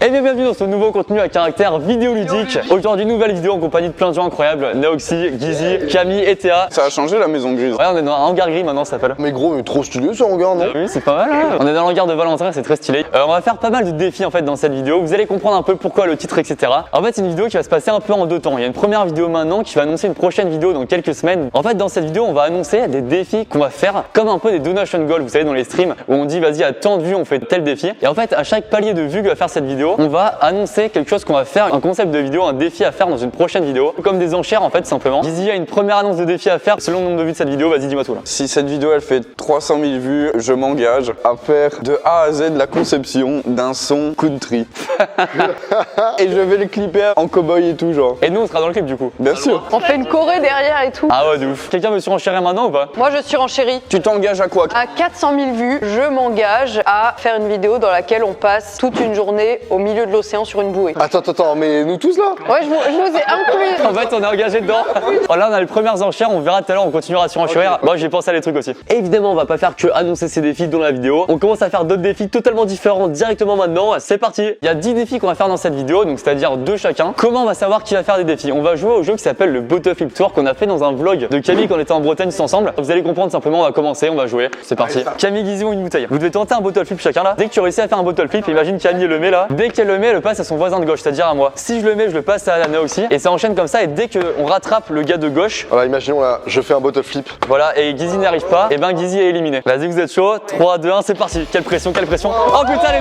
Et bien bienvenue dans ce nouveau contenu à caractère vidéoludique. Aujourd'hui nouvelle vidéo en compagnie de plein de gens incroyables. Neoxy, Gizy, Camille et Théa. Ça a changé la maison grise. Ouais, on est dans un hangar gris maintenant ça s'appelle. Mais gros, mais trop stylé ce hangar, non? Oui, c'est pas mal hein. On est dans le hangar de Valentin, c'est très stylé. On va faire pas mal de défis en fait dans cette vidéo. Vous allez comprendre un peu pourquoi le titre, etc. En fait c'est une vidéo qui va se passer un peu en deux temps. Il y a une première vidéo maintenant qui va annoncer une prochaine vidéo dans quelques semaines. En fait dans cette vidéo on va annoncer des défis qu'on va faire comme un peu des donation goals, vous savez dans les streams où on dit vas-y à tant de vues on fait tel défi. Et en fait à chaque palier de vues que va faire cette vidéo, on va annoncer quelque chose qu'on va faire, un concept de vidéo, un défi à faire dans une prochaine vidéo, comme des enchères en fait simplement. Gizy a une première annonce de défi à faire selon le nombre de vues de cette vidéo, vas-y dis-moi tout là. Si cette vidéo elle fait 300 000 vues, je m'engage à faire de A à Z la conception d'un son country. Et je vais le clipper en cowboy et tout genre. Et nous on sera dans le clip du coup. Bien sûr. On fait une choré derrière et tout. Ah ouais de ouf. Quelqu'un veut surenchérir maintenant ou pas? Moi je surenchéris. Tu t'engages à quoi? À 400 000 vues, je m'engage à faire une vidéo dans laquelle on passe toute une journée au milieu de l'océan sur une bouée. Attends, mais nous tous là? Ouais, je vous ai inclus. En fait on est engagé dedans. Oh, là on a les premières enchères, on verra tout à l'heure, on continuera à surenchérir. Moi j'ai pensé à des trucs aussi. Évidemment on va pas faire que annoncer ces défis dans la vidéo. On commence à faire d'autres défis totalement différents directement maintenant. C'est parti. Il y a 10 défis qu'on va faire dans cette vidéo, donc c'est-à-dire 2 chacun. Comment on va savoir qui va faire des défis? On va jouer au jeu qui s'appelle le Bottle Flip Tour qu'on a fait dans un vlog de Camille quand on était en Bretagne tous ensemble. Vous allez comprendre simplement, on va commencer, on va jouer. C'est parti. Camille, Gizy ont une bouteille. Vous devez tenter un bottle flip chacun là. Dès que tu réussis à faire un bottle flip, imagine Camille le met là. Dès qu'elle le met, elle le passe à son voisin de gauche, c'est-à-dire à moi. Si je le mets, je le passe à Anna aussi. Et ça enchaîne comme ça. Et dès qu'on rattrape le gars de gauche, Voilà, imaginons là, je fais un bottle flip. voilà, et Gizy n'y arrive pas, et ben Gizy est éliminé. Vas-y, vous êtes chaud. 3, 2, 1, c'est parti. Quelle pression, quelle pression. Oh putain,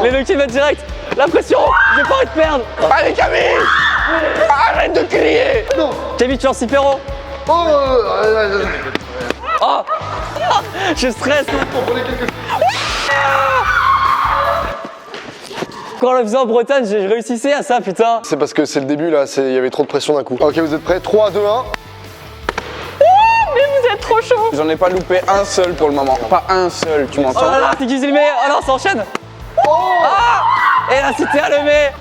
les deux qui mettent direct. La pression, j'ai pas envie de perdre. Allez Camille! Arrête de crier! Non! Camille, tu es en Sipero. Oh Oh je stresse. Quand on le faisait en Bretagne, je réussissais à ça, putain. C'est parce que c'est le début là, il y avait trop de pression d'un coup. Ok, vous êtes prêts? 3, 2, 1. Mais vous êtes trop chaud. J'en ai pas loupé un seul pour le moment. Pas un seul, tu m'entends? Oh là là, c'est Gizy le met. Oh non, ça enchaîne. Ah et là, c'est Théa le met.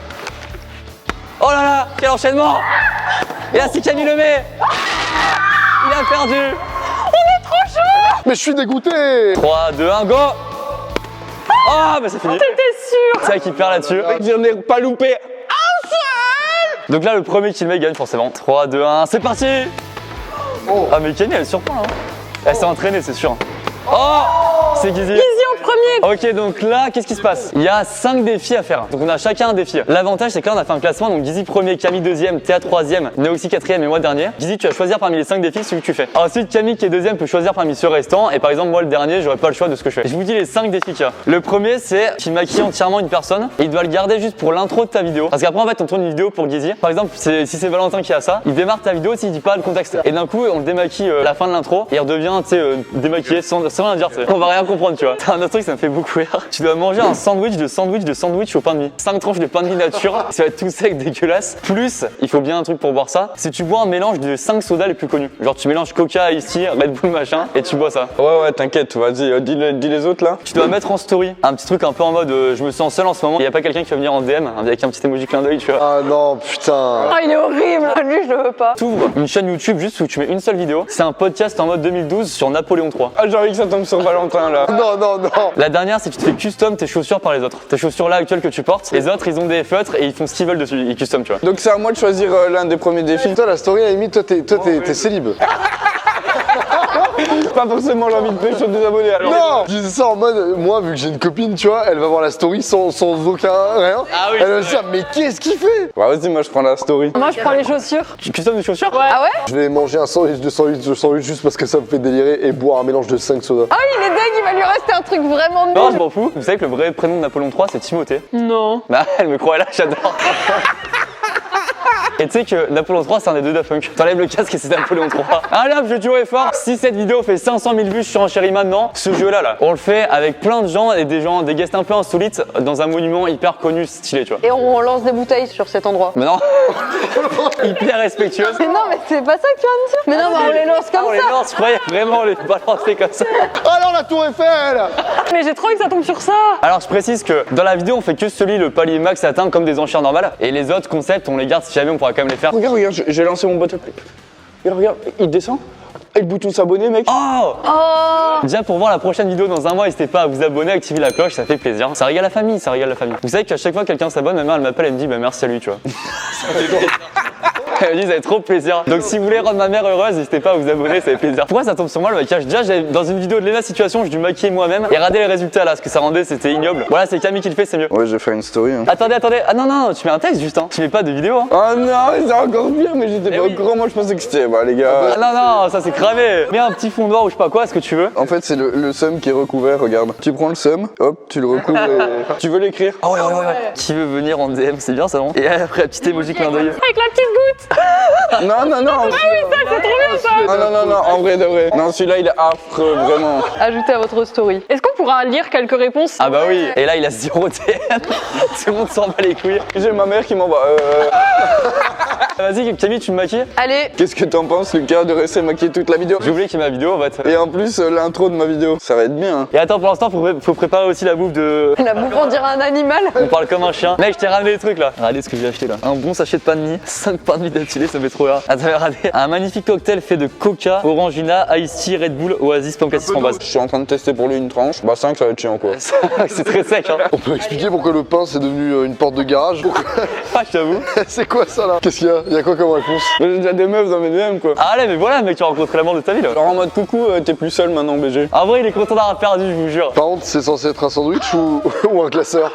Oh là là, quel enchaînement. Et là, c'est Camille le met. Il a perdu. Mais je suis dégoûté! 3, 2, 1, go. Ah, bah c'est fini. T'étais sûr. C'est ça qui perd là-dessus. J'en ai pas loupé. Donc là, le premier qui le met gagne forcément. 3, 2, 1, c'est parti. Oh. Ah, mais Camille, elle surprend là. Elle s'est entraînée, c'est sûr. Oh, c'est Gizy. Gizy en premier. Ok, donc là, qu'est-ce qui se passe? Il y a 5 défis à faire. Donc on a chacun un défi. L'avantage, c'est que là, on a fait un classement. Donc Gizy premier, Camille deuxième, Théa troisième, Neoxy quatrième et moi dernier. Gizy, tu vas choisir parmi les 5 défis celui que tu fais. Ensuite, Camille qui est deuxième peut choisir parmi ceux restants. Et par exemple, moi le dernier, j'aurais pas le choix de ce que je fais. Je vous dis les 5 défis qu'il y a. Le premier, c'est qu'il maquille entièrement une personne et il doit le garder juste pour l'intro de ta vidéo. Parce qu'après, en fait, on tourne une vidéo pour Gizy. Par exemple, si c'est Valentin qui a ça, il démarre ta vidéo s'il dit pas le contexte. Et d'un coup, on le démaquille à la fin de l'intro et il redevient, tu sais, démaquillé sans rien dire. On va rien comprendre, tu vois. T'as un autre truc, ça me fait beaucoup rire. Tu dois manger un sandwich au pain de mie. 5 tranches de pain de mie nature, ça va être tout sec, dégueulasse. Plus, il faut bien un truc pour boire ça. Si tu bois un mélange de 5 sodas les plus connus. Genre tu mélanges Coca, Ice, Red Bull, machin, et tu bois ça. Ouais, t'inquiète, vas-y, dis les autres là. Tu dois mettre en story un petit truc un peu en mode je me sens seul en ce moment. Il y a pas quelqu'un qui va venir en DM avec un petit emoji clin d'œil, tu vois. Ah non, putain. Ah, il est horrible. Lui, je le veux pas. T'ouvres une chaîne YouTube juste où tu mets une seule vidéo. C'est un podcast en mode 2012 sur Napoléon III. Ah, j'ai envie que ça tombe sur Valentin là. Non. La dernière, c'est que tu te fais custom tes chaussures par les autres. Tes chaussures là actuelles que tu portes, les autres ils ont des feutres et ils font ce qu'ils veulent dessus, ils custom, tu vois. Donc c'est à moi de choisir l'un des premiers défis. Toi, la story, à la limite, toi, t'es célib. Pas forcément j'ai envie de pécho des abonnés alors. Non! Je disais ça en mode, moi, vu que j'ai une copine, tu vois, elle va voir la story sans aucun rien. Ah oui, Elle va se dire, mais qu'est-ce qu'il fait? Bah vas-y, moi je prends la story. Moi, je prends les chaussures. Tu custom des chaussures? Ah ouais? Je vais manger un sandwich de sandwich juste parce que ça me fait délirer et boire un mélange de 5 sodas. Ah, il est dingue, il va lui rester un truc vraiment Non, je nul. m'en fous. Vous savez que le vrai prénom de Napoléon III c'est Timothée. Non. Bah, elle me croit là, j'adore. Et tu sais que Napoléon III c'est un des deux Daft Punk. T'enlèves le casque et c'est Napoléon III. Allez hop, je joue fort. Si cette vidéo fait 500 000 vues, je suis en chérie maintenant. Ce jeu là, on le fait avec plein de gens et des guests un peu insolites dans un monument hyper connu, stylé, tu vois. Et on lance des bouteilles sur cet endroit. Mais non. Hyper respectueuse. Mais non, mais c'est pas ça que tu viens de dire. Mais non, mais on les lance On comme les ça. lance, je croyais vraiment on les balancer comme ça. Alors la tour Eiffel! Mais j'ai trop envie que ça tombe sur ça. Alors je précise que dans la vidéo on fait que celui le palier max atteint comme des enchères normales et les autres concepts on les garde si jamais on pourra quand même les faire. Regarde, j'ai lancé mon bottle flip. Regarde, il descend. Et le bouton s'abonner, mec. Oh Oh. Déjà pour voir la prochaine vidéo dans un mois, n'hésitez pas à vous abonner, activer la cloche, ça fait plaisir. Ça régale la famille, ça régale la famille. Vous savez qu'à chaque fois que quelqu'un s'abonne, ma mère elle m'appelle, elle me dit bah merci à lui, tu vois. Elle me dit ça fait trop plaisir. Donc si vous voulez rendre ma mère heureuse, n'hésitez pas à vous abonner, ça fait plaisir. Pourquoi ça tombe sur moi le maquillage? Déjà dans une vidéo de Léna Situation, je dû maquiller moi-même et regardez les résultats là, ce que ça rendait, c'était ignoble. Voilà, c'est Camille qui le fait, c'est mieux. Ouais, je vais faire une story. Hein. Attendez, ah non, tu mets un texte juste, hein. Tu mets pas de vidéo, hein. Oh non, c'est encore pire, mais j'étais pas au oui. courant. Moi, je pensais que c'était. Bah, les Ah gars. non, ça c'est cramé. Mets un petit fond noir ou je sais pas quoi, ce que tu veux. En fait, c'est le seum qui est recouvert, regarde. Tu prends le seum, hop, tu le recouvres et. Tu veux l'écrire? Ah ouais. Qui veut venir en DM, c'est bien ça, non? Et après, un petit emoji clin d'œil. Avec la petite goutte. Non. Ah oui, ça c'est trop bien ça. Non, en vrai de vrai. Non, celui-là, il est affreux, vraiment. Ajoutez à votre story. Est-ce qu'on pourra lire quelques réponses? Ah bah oui, et là il a 0 DM. Tout le monde s'en bat les couilles. J'ai ma mère qui m'envoie. Vas-y, Camille, tu me maquilles? Allez. Qu'est-ce que t'en penses, Lucas, de rester maquillé toute la vidéo? J'ai oublié qu'il y a ma vidéo en fait. Et en plus, l'intro de ma vidéo. Ça va être bien. Hein. Et attends, pour l'instant, faut préparer aussi la bouffe de. La bouffe, on dirait un animal. On parle comme un chien. Mec, je t'ai ramené des trucs là. Regardez ce que j'ai acheté là. Un bon sachet de pain de mie, 5 pains de mie d'affilée, ça fait trop rire. Attends, regardez. Un magnifique cocktail fait de Coca, Orangina, Ice Tea, Red Bull, Oasis, Pomme Cassis framboise. Je suis en train de tester pour lui une tranche. Bah, 5, ça va être chiant quoi. C'est très sec, hein. On peut expliquer pourquoi le pain c'est devenu une porte de garage? Ah, je t'avoue. C'est quoi ça là? Qu'est-ce qu'il y a? Il y a quoi comme réponse? J'ai déjà des meufs dans mes DM quoi. Ah, allez, mais voilà, mec, tu as rencontré l'amour de ta vie là. Alors en mode coucou, t'es plus seul maintenant, BG. En vrai, il est content d'avoir perdu, je vous jure. Par contre, c'est censé être un sandwich ou un classeur?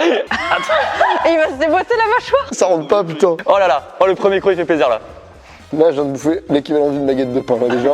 Et il va se déboîter la mâchoire. Ça rentre pas, putain. Oh là là, oh le premier croc il fait plaisir là. Là, je viens de bouffer l'équivalent d'une baguette de pain là déjà.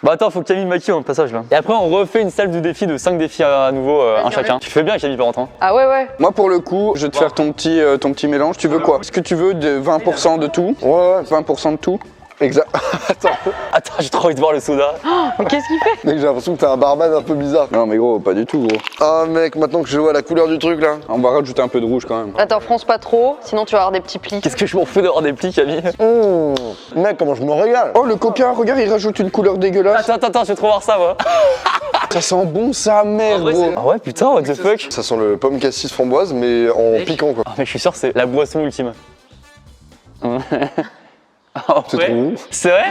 Bah attends, faut que Camille maquille en passage là. Et après, on refait une salle de défis de 5 défis à nouveau, un chacun. Tu fais bien, Camille, par contre. Hein. Ah ouais. Moi pour le coup, je vais te faire ton petit mélange. Tu veux quoi? Est-ce que tu veux de 20% de tout? Ouais. 20% de tout? Exact. Attends, Attends, j'ai trop envie de voir le soda. Mais qu'est-ce qu'il fait? mec, j'ai l'impression que t'es un barman un peu bizarre. Non mais gros, pas du tout gros. Ah, mec, maintenant que je vois la couleur du truc là. On va rajouter un peu de rouge quand même. Attends, fronce pas trop, sinon tu vas avoir des petits plis. Qu'est-ce que je m'en fous d'avoir des plis, Camille? Mec, comment je me régale. Oh le Coca, regarde, il rajoute une couleur dégueulasse. Attends, je vais trop voir ça, moi. Ça sent bon sa mère gros. Ah ouais, putain, what the fuck? Ça sent le pomme cassis framboise, mais en piquant quoi. Ah, mais je suis sûr, c'est la boisson ultime. Ah, C'est ouais. trop bon. C'est vrai?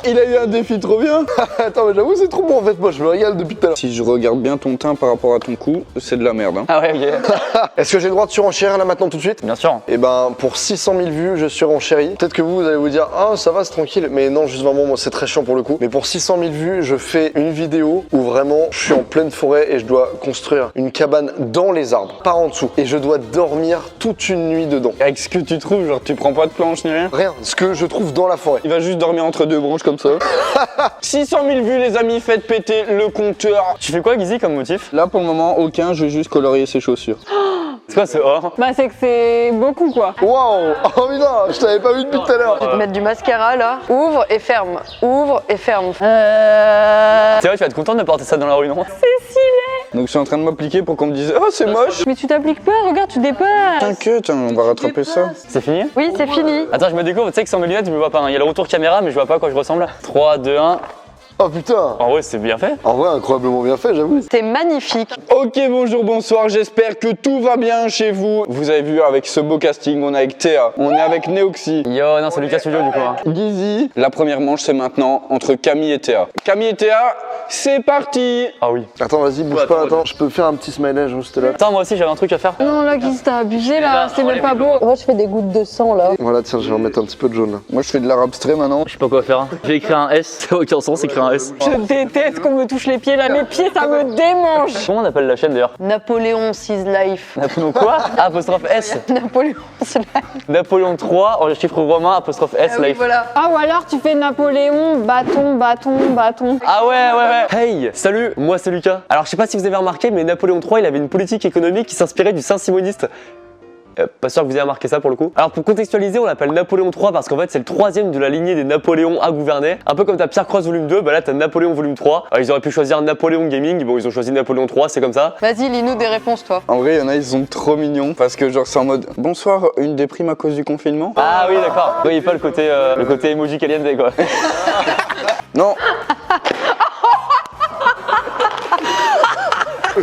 Il a eu un défi trop bien. Attends, mais j'avoue, c'est trop bon en fait. Moi, je me régale depuis tout à l'heure. Si je regarde bien ton teint par rapport à ton cou, c'est de la merde. Hein. Ah ouais, ok. Est-ce que j'ai le droit de surenchérir là maintenant tout de suite? Bien sûr. Et ben, pour 600 000 vues, je surenchéris. Peut-être que vous allez vous dire, ah, ça va, c'est tranquille. Mais non, juste vraiment, moi, c'est très chiant pour le coup. Mais pour 600 000 vues, je fais une vidéo où vraiment, je suis en pleine forêt et je dois construire une cabane dans les arbres, pas en dessous. Et je dois dormir toute une nuit dedans. Avec ce que tu trouves, genre tu prends pas de planche ni rien. Rien, ce que je trouve dans la forêt. Il va juste dormir entre deux branches comme ça. 600 000 vues les amis, faites péter le compteur. Tu fais quoi, Guizy, comme motif? Là pour le moment, aucun, je vais juste colorier ses chaussures. C'est quoi ce or? Bah c'est que c'est beaucoup quoi. Waouh! Oh putain, je t'avais pas vu depuis tout à l'heure. Je vais te mettre du mascara là. Ouvre et ferme. Ouvre et ferme. C'est vrai, tu vas être content de porter ça dans la rue, non? C'est stylé. Donc je suis en train de m'appliquer pour qu'on me dise « Oh c'est moche !» Mais tu t'appliques pas, regarde, tu dépasses. T'inquiète, on va rattraper ça. C'est fini? Oui, c'est fini. Attends, je me découvre, tu sais que sans mes lunettes, je me vois pas. Hein. Il y a le retour caméra, mais je vois pas à quoi je ressemble. 3, 2, 1. Oh putain! En vrai, c'est bien fait. En vrai, incroyablement bien fait, j'avoue. C'est magnifique. Ok, bonjour, bonsoir, j'espère que tout va bien chez vous. Vous avez vu avec ce beau casting, on est avec Théa, on est avec Neoxy, Yo, non, c'est Lucas Studio du coup. Hein. Guizy. La première manche c'est maintenant entre Camille et Théa. Camille et Théa, c'est parti! Ah oui. Attends, vas-y, bouge pas, attends. Je peux faire un petit smiley juste là. Attends, moi aussi, j'avais un truc à faire. Non là, Guizy, t'as abusé là, c'est même pas beau. Moi, je fais des gouttes de sang là. Voilà, tiens, je vais remettre un petit peu de jaune là. Moi je fais de l'art abstrait maintenant. Je sais pas quoi faire. J'ai écrit un S. Ça n'a aucun sens, écrire un S. Je déteste qu'on me touche les pieds là, mes pieds ça me démange. Comment on appelle la chaîne d'ailleurs? Napoléon 6 Life. Napoléon quoi? Ah, apostrophe S. Napoléon 6 Life. Napoléon 3 en chiffre romain, apostrophe S, Ah oui, life. voilà. Ah ou alors tu fais Napoléon, bâton. Ah ouais. Hey, salut, moi c'est Lucas. Alors je sais pas si vous avez remarqué, mais Napoléon III, il avait une politique économique qui s'inspirait du Saint-Simoniste. Pas sûr que vous ayez remarqué ça pour le coup. Alors pour contextualiser, on l'appelle Napoléon III parce qu'en fait c'est le troisième de la lignée des Napoléons à gouverner. Un peu comme t'as Pierre Cross volume 2, bah là t'as Napoléon volume 3. Alors, ils auraient pu choisir Napoléon Gaming, bon ils ont choisi Napoléon 3, c'est comme ça. Vas-y, lis-nous des réponses, toi. En vrai, il y en a, ils sont trop mignons parce que genre c'est en mode bonsoir, une déprime à cause du confinement. Ah oui d'accord. Vous voyez pas le côté emoji caliente quoi. Non.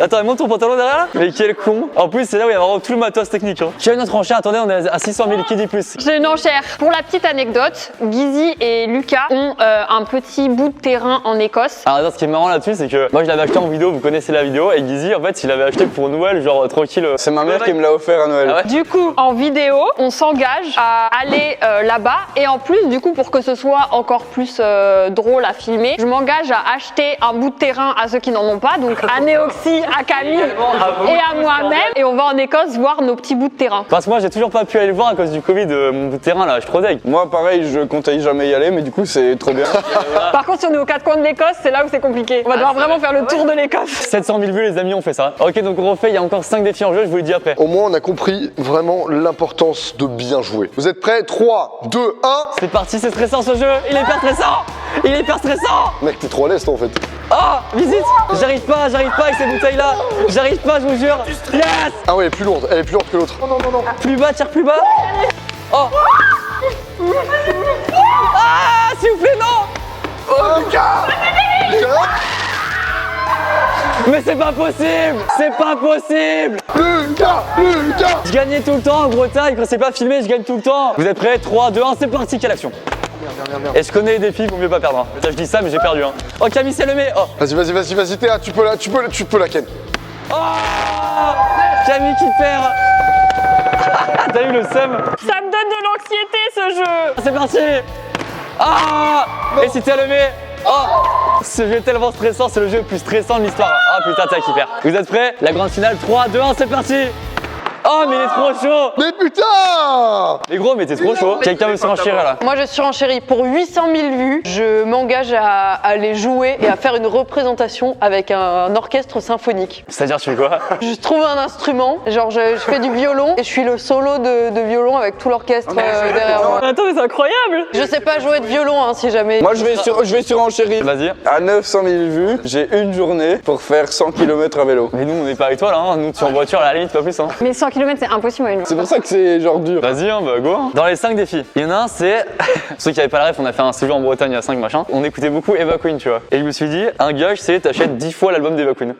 Attends, monte ton pantalon derrière là. Mais quel con. En plus, c'est là où il y a vraiment tout le matos technique. Hein. J'ai une autre enchère. Attendez, on est à 600 000. Qui dit plus? J'ai une enchère. Pour la petite anecdote, Gizzy et Lucas ont un petit bout de terrain en Écosse. Alors, attends, ce qui est marrant là-dessus, c'est que moi je l'avais acheté en vidéo. Vous connaissez la vidéo. Et Gizzy, en fait, il l'avait acheté pour Noël, genre tranquille. C'est ma mère qui me l'a offert à Noël. Ah ouais. Du coup, en vidéo, on s'engage à aller là-bas. Et en plus, du coup, pour que ce soit encore plus drôle à filmer, je m'engage à acheter un bout de terrain à ceux qui n'en ont pas. Donc à Néoxy, à Camille et à moi-même. Et on va en Écosse voir nos petits bouts de terrain. Parce que moi, j'ai toujours pas pu aller le voir à cause du Covid, mon bout de terrain là. Je suis trop deg. Moi, pareil, je comptais jamais y aller, mais du coup, c'est trop bien. Par contre, si on est aux quatre coins de l'Écosse, c'est là où c'est compliqué. On va devoir vraiment faire le tour de l'Écosse. 700 000 vues, les amis, on fait ça. Ok, donc on refait. Il y a encore 5 défis en jeu. Je vous le dis après. Au moins, on a compris vraiment l'importance de bien jouer. Vous êtes prêts? 3, 2, 1. C'est parti, c'est stressant ce jeu. Il est hyper stressant. Il est hyper stressant. Mec, t'es trop à l'aise, toi, en fait. Oh, visite. J'arrive pas avec ces bouteilles là. J'arrive pas, je vous jure. Yes. Ah ouais, elle est plus lourde que l'autre. Non. Plus bas, tire plus bas. Oh. Ah, s'il vous plaît, non. Oh, Lucas. Mais c'est pas possible. C'est pas possible. Lucas. Je gagnais tout le temps en Bretagne. Quand c'est pas filmé, je gagne tout le temps. Vous êtes prêts? 3, 2, 1, c'est parti, quelle action? Et je connais les défis, vaut mieux pas perdre. Hein. Ça, je dis ça, mais j'ai perdu. Hein. Oh, Camille, c'est le met. Oh. Vas-y, Théa, tu peux la ken. Oh, Camille qui perd. T'as eu le seum? Ça me donne de l'anxiété ce jeu. C'est parti. Ah. Et si t'as le met. Oh. Ce jeu est tellement stressant, c'est le jeu le plus stressant de l'histoire. Ah putain, t'as qui perd. Vous êtes prêts? La grande finale, 3, 2, 1, c'est parti. Oh, mais il est trop chaud. Mais putain. Mais gros, mais t'es trop chaud. Quelqu'un veut se renchérir là? Moi, je surenchéris pour 800 000 vues. Je m'engage à aller jouer et à faire une représentation avec un orchestre symphonique. C'est-à-dire, tu fais quoi? Je trouve un instrument, genre je fais du violon et je suis le solo de violon avec tout l'orchestre derrière moi. Attends, mais c'est incroyable. Je sais pas jouer de violon hein, si jamais. Moi, je vais surenchérir. Vas-y. À 900 000 vues, j'ai une journée pour faire 100 km à vélo. Mais nous, on n'est pas avec toi là. Hein. Nous, tu es en voiture à la limite, pas plus. Hein. Mais 100 km, c'est impossible à une journée. C'est pour ça que c'est genre dur. Vas-y, hein, bah go. Dans les 5 défis, il y en a un, c'est. Ceux qui avaient pas la ref, on a fait un séjour en Bretagne à 5 machin. On écoutait beaucoup Eva Queen, tu vois. Et je me suis dit, un gage, c'est t'achètes 10 fois l'album d'Eva Queen.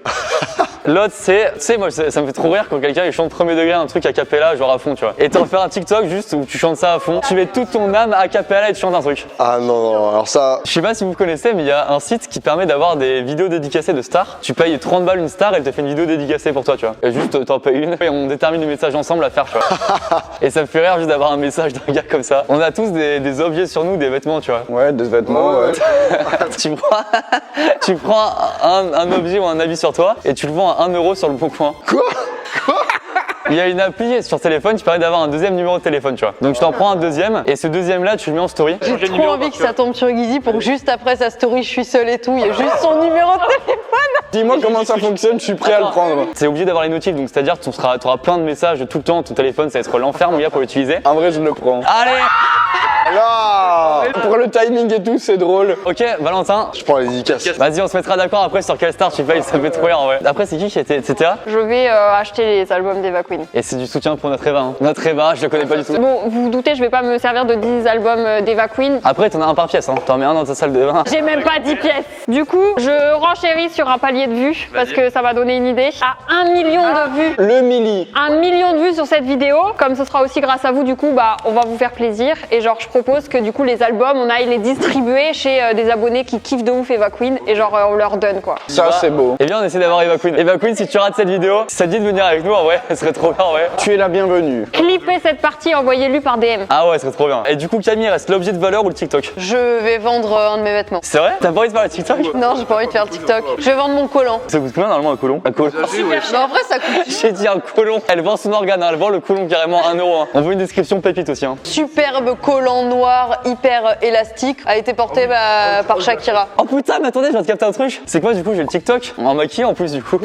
L'autre, c'est. Tu sais, moi, ça me fait trop rire quand quelqu'un il chante premier degré un truc a cappella, genre à fond, tu vois. Et t'en faire un TikTok juste où tu chantes ça à fond. Tu mets toute ton âme à cappella et tu chantes un truc. Ah non, alors ça. Je sais pas si vous connaissez, mais il y a un site qui permet d'avoir des vidéos dédicacées de stars. Tu payes 30 balles une star, elle te fait une vidéo dédicacée pour toi, tu vois. Et juste, t'en payes une et on détermine le message ensemble à faire, tu vois. Et ça me fait rire juste d'avoir un message d'un gars comme ça. On a tous des objets sur nous, des vêtements, tu vois. Ouais, des vêtements, ouais. tu prends un objet ou un habit sur toi et tu le vends à 1 euro sur le bon coin. Quoi? Il y a une appli sur téléphone qui permet d'avoir un deuxième numéro de téléphone, tu vois. Donc je t'en prends un deuxième et ce deuxième là tu le mets en story. J'ai trop envie que ça tombe sur Gizzy pour que juste après sa story je suis seule et tout, il y a juste son numéro de téléphone. Dis-moi comment ça fonctionne, je suis prêt à le prendre. C'est obligé d'avoir les notifs, donc c'est-à-dire que tu auras plein de messages tout le temps, ton téléphone ça va être l'enfer mon gars pour l'utiliser. En vrai, je le prends. Allez. Là. Pour le timing et tout, c'est drôle. Ok, Valentin. Je prends les dédicaces. Vas-y, on se mettra d'accord après sur quelle star tu payes, ça me fait trop rire en vrai. Après, c'est qui était? C'était Théa? Je vais acheter les albums d'Eva Queen. Et c'est du soutien pour notre Eva. Hein. Notre Eva, je le connais pas du tout. Bon, vous vous doutez, je vais pas me servir de 10 albums d'Eva Queen. Après, t'en as un par pièce, hein. T'en mets un dans ta salle de bain. J'ai même pas 10 pièces. Du coup, je renchéris sur un palier de vues parce que ça va donner une idée. À 1 million de vues. Le milli. 1 million de vues sur cette vidéo. Comme ce sera aussi grâce à vous, du coup, bah, on va vous faire plaisir. Et genre, je propose que du coup, les albums, on aille les distribuer chez des abonnés qui kiffent de ouf Eva Queen. Et genre, on leur donne quoi. Ça, c'est beau. Eh bien, on essaie d'avoir Eva Queen. Eva Queen, si tu rates cette vidéo, si ça te dit de venir avec nous, en vrai, ce serait trop bien, en vrai. Tu es la bienvenue. Clippez cette partie, envoyez-lui par DM. Ah ouais, ce serait trop bien. Et du coup, Camille, reste l'objet de valeur ou le TikTok? Je vais vendre un de mes vêtements. C'est vrai? T'as pas envie de faire le TikTok? Non, j'ai pas envie de faire le TikTok. Je vais vendre mon collant. Ça coûte combien normalement un colon? Un colon. Mais en vrai, ça coûte J'ai dit un colon. Elle vend son organe, hein. Elle vend le colon carrément 1 euro. Hein. On veut une description pépite aussi. Hein. superbe collant noir hyper élastique a été porté par Shakira. Oh putain, mais attendez, je viens de capter un truc. C'est que moi, du coup, j'ai le TikTok en maquillé en plus, du coup.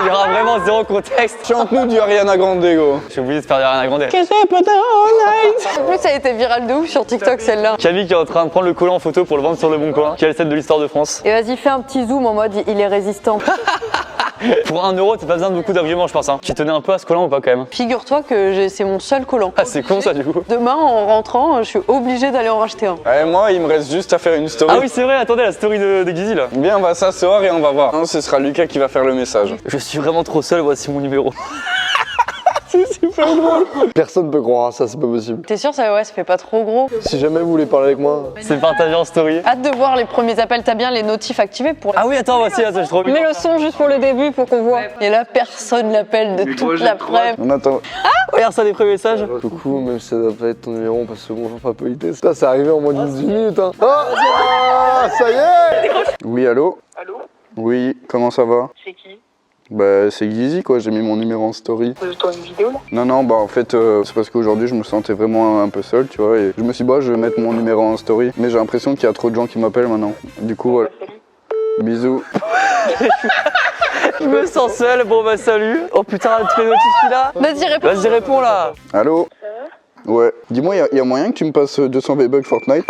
Il y aura vraiment zéro contexte. Chante-nous du Ariana Grande, go. J'ai oublié de faire du Ariana Grande. En plus, ça a été viral de ouf sur TikTok celle-là. Camille qui est en train de prendre le collant en photo pour le vendre sur le bon coin. Quelle est celle de l'histoire de France? Et vas-y, fais un petit zoom en mode il est résistant. Pour 1 euro, t'as pas besoin de beaucoup d'arguments, je pense. Hein. Tu tenais un peu à ce collant ou pas quand même? Figure-toi que c'est mon seul collant. Ah, c'est con ça du coup. Demain, en rentrant, je suis obligée d'aller en racheter un. Ouais, moi, il me reste juste à faire une story. Ah oui, c'est vrai, attendez, la story de Guizy là. Bien, on va s'asseoir et on va voir. Non, ce sera Lucas qui va faire le message. Je suis vraiment trop seul, voici mon numéro. C'est super drôle. Personne peut croire à ça, c'est pas possible. T'es sûr, ça, ouais, ça fait pas trop gros? Si jamais vous voulez parler avec moi, C'est partagé en story. Hâte de voir les premiers appels. T'as bien les notifs activés pour. Ah oui, attends, voici, attends, je suis trop Mets le son juste pour le début pour qu'on voit. Et là, personne l'appelle de toute l'après-midi. On attend. Regarde ça, les premiers messages. coucou, même si ça doit pas être ton numéro, on passe au bonjour par politesse. Ça, c'est arrivé en moins de 18 minutes, hein. Ah, ça y est. Oui, allô? Allô? Oui, comment ça va? C'est qui? Bah, c'est Guizy quoi, j'ai mis mon numéro en story. De toi une vidéo là? Non, bah en fait, c'est parce qu'aujourd'hui je me sentais vraiment un peu seul, tu vois, et je me suis dit, bah, je vais mettre mon numéro en story. Mais j'ai l'impression qu'il y a trop de gens qui m'appellent maintenant. Du coup, voilà. Bisous. Je me sens seul, bon bah salut. Oh putain, tu fais notifier là. Vas-y, réponds. Vas-y, réponds là. Allô? Ouais. Dis-moi, y a moyen que tu me passes 200 V-Bucks Fortnite?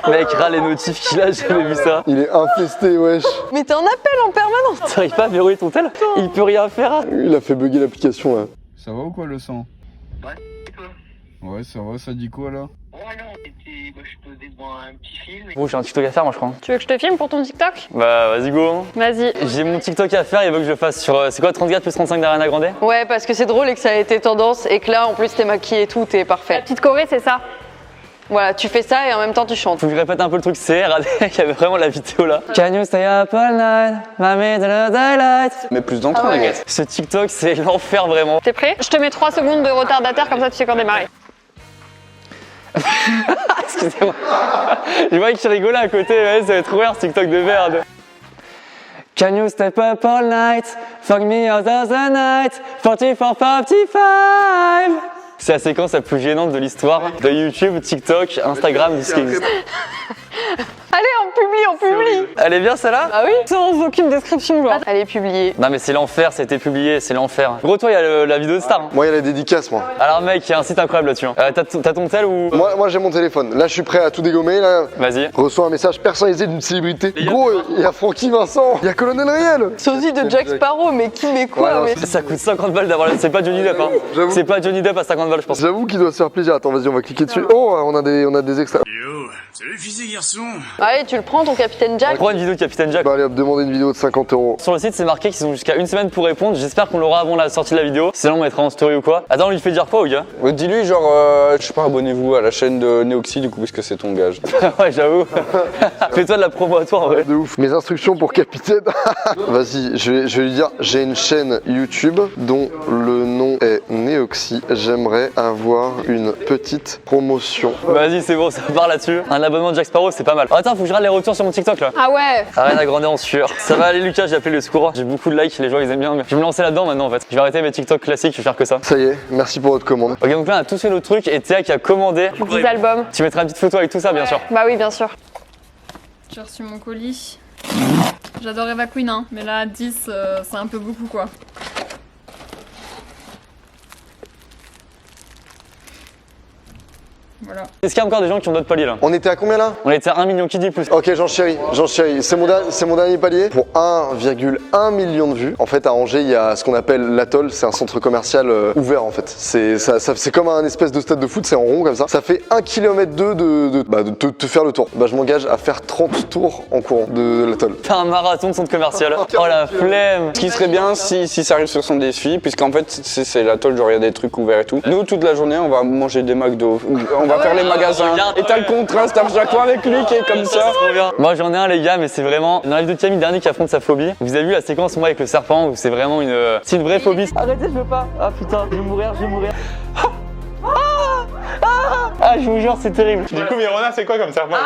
Mec, ras les notifs qu'il a, j'ai jamais vu ça. Il est infesté, wesh. Mais t'es en appel en permanence. T'arrives pas à verrouiller ton tel? Il peut rien faire. Il a fait bugger l'application, là. Ça va ou quoi le sang? Ouais, et toi? Ouais, ça va, ça dit quoi là? Ouais, non, moi je posais devant un petit film. Bon, j'ai un TikTok à faire moi je crois. Tu veux que je te filme pour ton TikTok? Bah vas-y go. Vas-y. J'ai mon TikTok à faire, il veut que je fasse sur... c'est quoi 34 plus 35 d'Ariana Grande? Ouais, parce que c'est drôle et que ça a été tendance et que là, en plus, t'es maquillée et tout, t'es La parfait. petite Corée, c'est ça. Voilà, tu fais ça et en même temps, tu chantes. Faut que je répète un peu le truc, c'est regardez, il y avait vraiment la vidéo là. Can you stay up all night, mamie de the daylight? Mais plus d'entrain, les gars. Ce TikTok c'est l'enfer vraiment. T'es prêt? Je te mets 3 secondes de retardataire comme ça tu sais quand démarrer. Excusez-moi. Je vois qu'il rigolait à côté, ouais, ça va être ouvert ce TikTok de merde. Can you step up all night, fuck me out of the night, 44, 55. C'est la séquence la plus gênante de l'histoire de YouTube, TikTok, Instagram, de ce qui existe. Allez, on publie. Elle est bien celle-là? Ah oui. Sans aucune description, genre. Elle est publiée. Non mais c'est l'enfer, ça a été publié, c'est l'enfer. Gros toi il y a la vidéo de Star. Hein. Moi, il y a la dédicace, moi. Alors mec, il y a un site incroyable là-dessus. Hein. T'as ton tel ou... Moi j'ai mon téléphone. Là, je suis prêt à tout dégommer, là. Vas-y. Reçois un message personnalisé d'une célébrité. Gros, il y a Francky Vincent. Il y a Colonel Riel. Sosie de Jack Sparrow, mais qui met quoi? Ouais, non, mais... Ça coûte 50 balles d'avoir... C'est pas Johnny Depp hein. J'avoue. C'est pas Johnny Depp à 50 balles je pense. J'avoue qu'il doit se faire plaisir. Attends, vas-y, on va cliquer dessus. Oh, on a des extras. Yo, salut fils et garçons. Allez, tu le prends, ton Capitaine Jack. Prends une vidéo de Capitaine Jack. Bah, allez, hop, demandez une vidéo de 50 €. Sur le site c'est marqué qu'ils ont jusqu'à 1 semaine pour répondre. J'espère qu'on l'aura avant la sortie de la vidéo. Sinon on mettra en story ou quoi. Attends, on lui fait dire quoi au gars? Dis-lui, genre, je sais pas, abonnez-vous à la chaîne de Neoxy, du coup, parce que c'est ton gage. Ouais j'avoue. Fais-toi de la promo à toi en vrai. De ouf. Mes instructions pour Capitaine. Vas-y, je vais lui dire, j'ai une chaîne YouTube dont le nom est Neoxy. J'aimerais avoir une petite promotion. Vas-y c'est bon, ça part là-dessus. Un abonnement de Jack Sparrow c'est pas mal. Attends, faut que je rate les retours sur mon TikTok là. Ah ouais. Arrête à grandir en sueur. Ça va aller Lucas, j'ai appelé le secours. J'ai beaucoup de likes, les gens ils aiment bien. Mais je vais me lancer là-dedans maintenant en fait. Je vais arrêter mes TikTok classiques, je vais faire que ça. Ça y est, merci pour votre commande. Ok donc là on a tous fait nos trucs et Théa qui a commandé. 10 albums. Tu mettras une petite photo avec tout ça bien sûr. Bah oui, bien sûr. J'ai reçu mon colis. J'adore Eva Queen, hein, mais là, 10, c'est un peu beaucoup, quoi. Voilà. Est-ce qu'il y a encore des gens qui ont d'autres paliers là? On était à combien là? On était à 1 million qui dit plus. Ok, Jean Chéri, c'est mon dernier palier. Pour 1,1 million de vues. En fait, à Angers, il y a ce qu'on appelle l'Atoll. C'est un centre commercial ouvert en fait. C'est comme un espèce de stade de foot, c'est en rond comme ça. Ça fait 1 km de te faire le tour. Bah, je m'engage à faire 30 tours en courant de l'Atoll. Faire un marathon de centre commercial. Oh la flemme. Ce qui serait bien si ça arrive sur son défi, puisqu'en fait, c'est l'atoll, genre il y a des trucs ouverts et tout. Nous, toute la journée, on va manger des McDo. On va faire les magasins. regarde, Et t'as le contraste à chaque fois avec lui qui est comme ça. Trop bien. Moi j'en ai un les gars mais c'est vraiment dans la vidéo de Camille dernier qui affronte sa phobie. Vous avez vu la séquence moi avec le serpent où c'est vraiment c'est une vraie phobie. Arrêtez je veux pas. Ah putain je vais mourir. Ah je vous jure c'est terrible. Du coup, Mirona, c'est quoi comme serpent?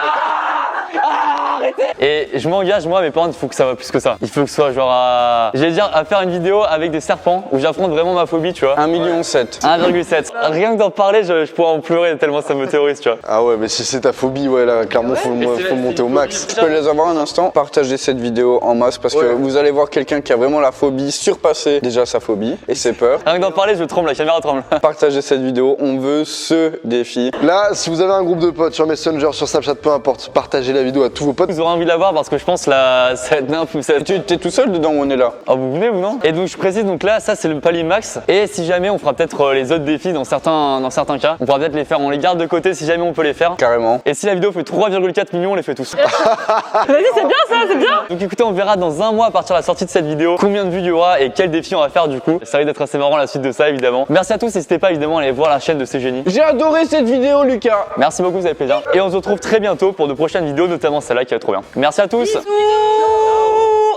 Et je m'engage moi mais par contre il faut que ça va plus que ça. Il faut que ce soit genre j'allais dire à faire une vidéo avec des serpents où j'affronte vraiment ma phobie tu vois. 1,7 million. 1,7. Rien que d'en parler je pourrais en pleurer tellement ça me terrorise tu vois. Ah ouais, mais si c'est ta phobie, ouais, là, clairement, faut monter au max. Je peux les avoir un instant, partagez cette vidéo en masse parce que vous allez voir quelqu'un qui a vraiment la phobie surpasser déjà sa phobie et ses peurs. Rien que d'en parler je tremble, la caméra tremble. Partagez cette vidéo, on veut ce défi. Là, si vous avez un groupe de potes sur Messenger, sur Snapchat, peu importe, partagez la vidéo à tous vos potes. Vous aurez envie de la voir parce que je pense là, ça va être un peu. Tu es tout seul dedans où on est là? Ah, vous venez ou non? Et donc je précise, donc là, ça c'est le palier max. Et si jamais on fera peut-être les autres défis dans certains cas, on pourra peut-être les faire. On les garde de côté si jamais on peut les faire. Carrément. Et si la vidéo fait 3,4 millions, on les fait tous. Vas-y, c'est bien ça, c'est bien. Donc écoutez, on verra dans un mois à partir de la sortie de cette vidéo combien de vues il y aura et quel défi on va faire du coup. Ça risque d'être assez marrant la suite de ça évidemment. Merci à tous, n'hésitez pas évidemment à aller voir la chaîne de ces génies. J'ai adoré cette vidéo, Lucas. Merci beaucoup, vous avez plaisir. Et on se retrouve très bientôt pour de prochaines vidéos, notamment celle-là qui va être trop bien. Merci à tous. Bisous.